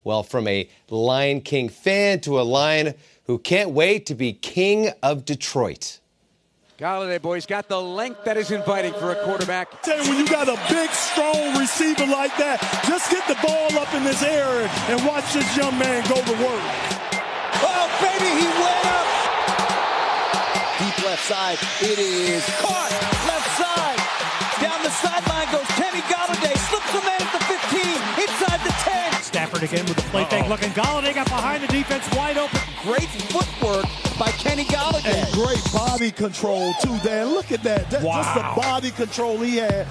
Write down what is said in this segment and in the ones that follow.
Well, from a Lion King fan to a Lion who can't wait to be king of Detroit. Golladay, boys, got the length that is inviting for a quarterback. When you got a big, strong receiver like that, just get the ball up in this air and watch this young man go to work. Oh, baby, he went up. Deep left side. It is caught. Left side. Down the sideline goes Kenny Golladay. Slips a man at the 15. Inside the 10. Stafford again with the play fake looking. Golladay got behind the defense wide open. Great footwork by Kenny Golladay. And great body control, too, Dan. Look at that. Wow. Just the body control he had.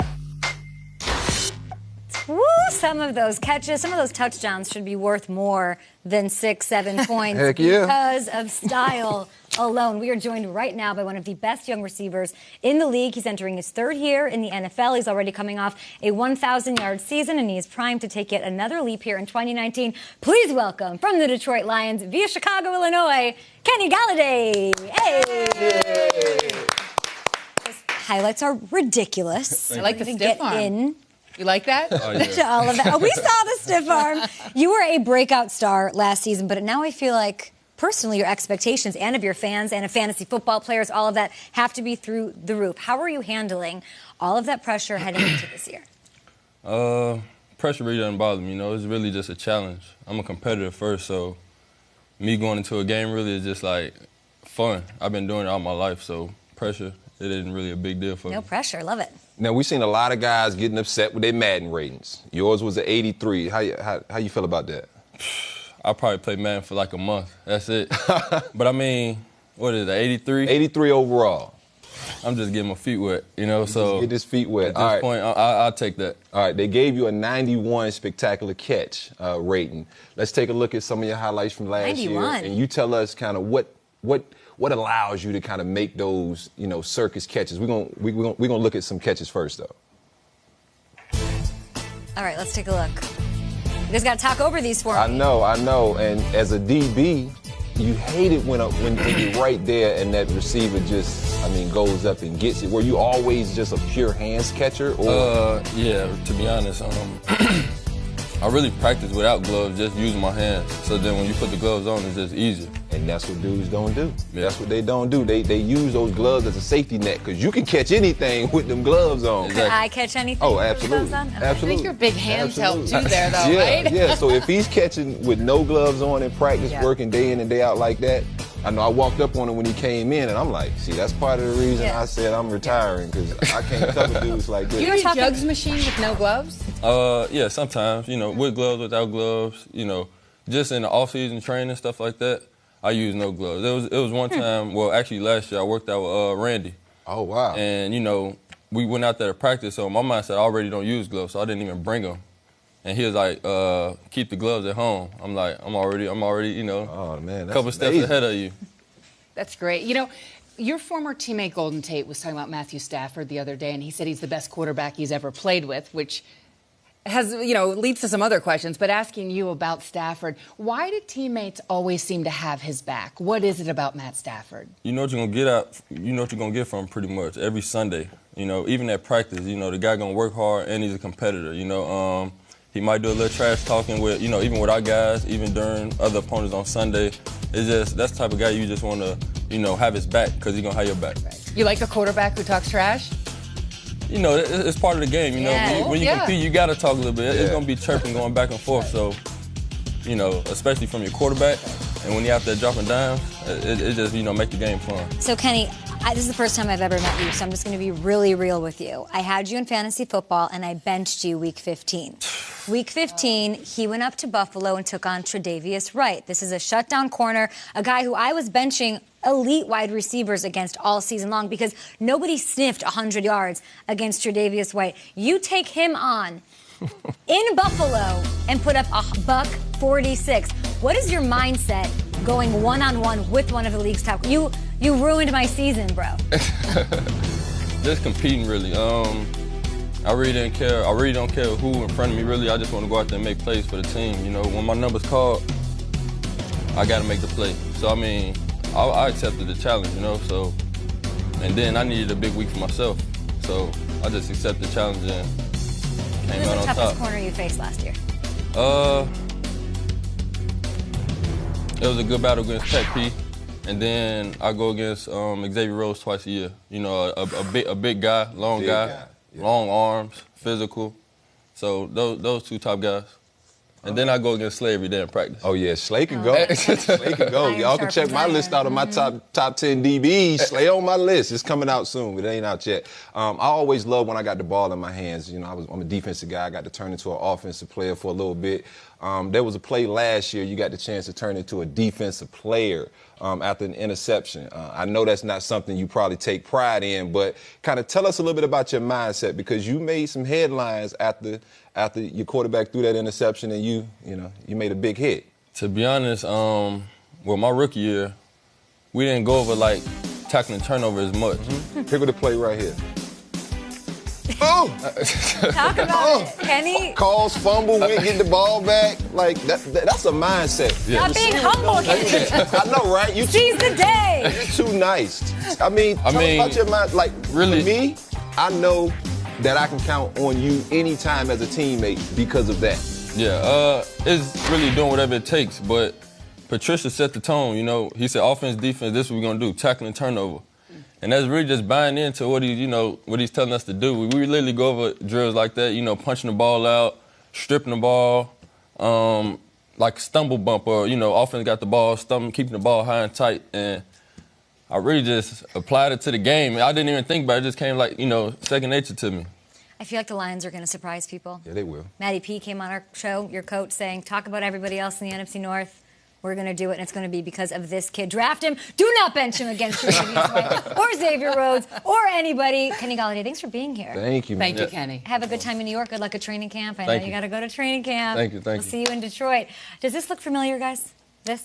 Woo, some of those catches, some of those touchdowns should be worth more than 6-7 points Heck yeah. because of style alone. We are joined right now by one of the best young receivers in the league. He's entering his third year in the NFL. He's already coming off a 1,000-yard season, and he is primed to take yet another leap here in 2019. Please welcome, from the Detroit Lions via Chicago, Illinois, Kenny Golladay. Hey! His highlights are ridiculous. I like the stiff arm. You like that? Oh, yeah. To all of that. Oh, we saw the stiff arm. You were a breakout star last season, but now I feel like, personally, your expectations and of your fans and of fantasy football players, all of that have to be through the roof. How are you handling all of that pressure heading into this year? Pressure really doesn't bother me. You know, it's really just a challenge. I'm a competitor first, so me going into a game really is just like fun. I've been doing it all my life, so pressure, it isn't really a big deal for me. No pressure. Love it. Now, we've seen a lot of guys getting upset with their Madden ratings. Yours was an 83. How you feel about that? I probably played Madden for like a month. That's it. But I mean, what is it, 83? 83 overall. I'm just getting my feet wet, you know, so. Get his feet wet. At this point, I'll take that. All right, they gave you a 91 spectacular catch rating. Let's take a look at some of your highlights from last 91. year. And you tell us kind of what allows you to kind of make those, you know, circus catches. We're gonna look at some catches first, though. All right, let's take a look. You just got to talk over these for me. I know. And as a DB, you hate it when you're right there and that receiver just, goes up and gets it. Were you always just a pure hands catcher? Or? Yeah, to be honest, I really practice without gloves, just using my hands. So then when you put the gloves on, it's just easier. And that's what dudes don't do. Yeah. That's what they don't do. They use those gloves as a safety net because you can catch anything with them gloves on. Exactly. Could I catch anything? Oh, with absolutely. gloves on? Okay. Absolutely. I think your big hands help too there, though, yeah, right? Yeah, so if he's catching with no gloves on in practice, working day in and day out like that, I know I walked up on him when he came in, and I'm like, see, that's part of the reason I said I'm retiring, because I can't cover dudes like this. You have a jugs machine with no gloves? Yeah, sometimes, you know, with gloves, without gloves, you know, just in the off-season training, stuff like that, I use no gloves. It was one time, well, actually last year, I worked out with Randy. Oh, wow. And, you know, we went out there to practice, so my mind said I already don't use gloves, so I didn't even bring them. And he was like, keep the gloves at home. I'm like, I'm already, you know, a couple steps ahead of you. That's great. You know, your former teammate Golden Tate was talking about Matthew Stafford the other day, and he said he's the best quarterback he's ever played with, which has, you know, leads to some other questions. But asking you about Stafford, why do teammates always seem to have his back? What is it about Matt Stafford? You know what you're gonna get from him pretty much every Sunday. You know, even at practice, you know, the guy gonna work hard and he's a competitor. You know, he might do a little trash talking with, you know, even with our guys, even during other opponents on Sunday. It's just, that's the type of guy you just want to, you know, have his back because he's going to have your back. Right. You like a quarterback who talks trash? You know, it's part of the game. You know, when you compete, you got to talk a little bit. It's going to be chirping going back and forth. So, you know, especially from your quarterback, and when you're out there dropping dimes, it just, you know, make the game fun. So, Kenny, this is the first time I've ever met you, so I'm just going to be really real with you. I had you in fantasy football, and I benched you week 15. Week 15, he went up to Buffalo and took on Tre'Davious Wright. This is a shutdown corner, a guy who I was benching elite wide receivers against all season long because nobody sniffed 100 yards against Tre'Davious Wright. You take him on in Buffalo and put up a $146. What is your mindset going one-on-one with one of the league's top? You ruined my season, bro. Just competing, really. I really didn't care. I really don't care who in front of me, really. I just want to go out there and make plays for the team. You know, when my number's called, I got to make the play. So, I mean, I accepted the challenge, you know, so. And then I needed a big week for myself. So I just accepted the challenge and came out on top. Who was the toughest corner you faced last year? It was a good battle against Tech P. And then I go against Xavier Rose twice a year. You know, a big guy, long guy, long arms, physical. So those two top guys. And then I go against Slay every day in practice. Oh, yeah, Slay can go. Slay can go. Y'all can check my list out of my top 10 DBs. Slay on my list. It's coming out soon, but it ain't out yet. I always love when I got the ball in my hands. You know, I'm a defensive guy. I got to turn into an offensive player for a little bit. There was a play last year you got the chance to turn into a defensive player after an interception. I know that's not something you probably take pride in, but kind of tell us a little bit about your mindset, because you made some headlines after your quarterback threw that interception and you made a big hit. To be honest, my rookie year, we didn't go over like tackling turnover as much. Here go the play right here. Oh! Talk about it, Kenny. Calls, fumble, we get the ball back. Like, that's a mindset. Stop being humble, Kenny. I know, right? Seize the day. You're too nice. Tell me about your mind. Like, really? For me, I know that I can count on you anytime as a teammate because of that. Yeah, it's really doing whatever it takes. But Patricia set the tone, you know. He said, offense, defense, this is what we're going to do, tackling turnover. And that's really just buying into what he's telling us to do. We literally go over drills like that, you know, punching the ball out, stripping the ball, like a stumble bump, or, you know, offense got the ball, keeping the ball high and tight. And I really just applied it to the game. I didn't even think about it. It just came like, you know, second nature to me. I feel like the Lions are going to surprise people. Yeah, they will. Matty P came on our show, your coach, saying, talk about everybody else in the NFC North. We're going to do it, and it's going to be because of this kid. Draft him. Do not bench him against Tre'Davious White or Xavier Rhodes or anybody. Kenny Golladay, thanks for being here. Thank you, man. Thank you, Kenny. Have a good time in New York. Good luck at training camp. I know you got to go to training camp. Thank you. We'll see you in Detroit. Does this look familiar, guys? This?